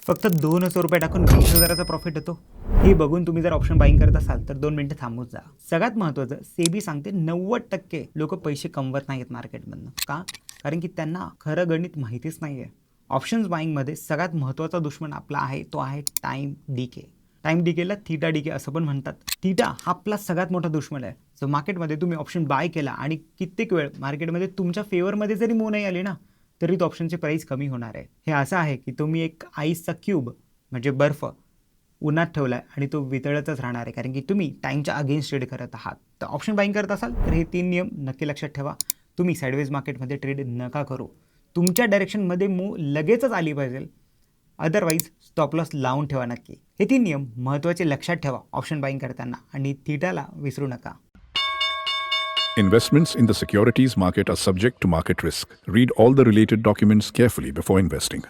फक्त 2,000 रुपये टाकून 20,000चा प्रॉफिट येतो. हे बघून तुम्ही जर ऑप्शन बाईंग करत असाल तर 2 मिनिटं थांबून जा. सगळ्यात महत्त्वाचं, सेबी सांगते 90% लोक पैसे कमवत नाहीत मार्केटमधनं. का? कारण की त्यांना खरं गणित माहितीच नाही आहे. ऑप्शन्स बाईंगमध्ये सगळ्यात महत्त्वाचा दुश्मन आपला आहे, तो आहे टाईम डिके. टाईम डिकेला थीटा डिके असं पण म्हणतात. थीटा हा आपला सगळ्यात मोठा दुश्मन आहे. सो मार्केटमध्ये तुम्ही ऑप्शन बाय केला आणि कित्येक वेळ मार्केटमध्ये तुमच्या फेवरमध्ये जरी मूव नाही आली ना, तरी तो ऑप्शनची प्राईस कमी होणार आहे. हे असं आहे की तुम्ही एक आईसचा क्यूब म्हणजे बर्फ उन्हात ठेवलाय आणि तो वितळतच राहणार आहे, कारण की तुम्ही टाईमच्या अगेन्स्ट ट्रेड करत आहात. तर ऑप्शन बाईंग करत असाल तर हे 3 नियम नक्की लक्षात ठेवा. तुम्ही साईडवेज मार्केटमध्ये ट्रेड नका करू. तुमच्या डायरेक्शनमध्ये मूव लगेचच आली पाहिजे, अदरवाईज स्टॉप लॉस लावून ठेवा नक्की. हे 3 नियम महत्त्वाचे लक्षात ठेवा ऑप्शन बाईंग करताना, आणि थीटाला विसरू नका. Investments in the securities market are subject to market risk. Read all the related documents carefully before investing.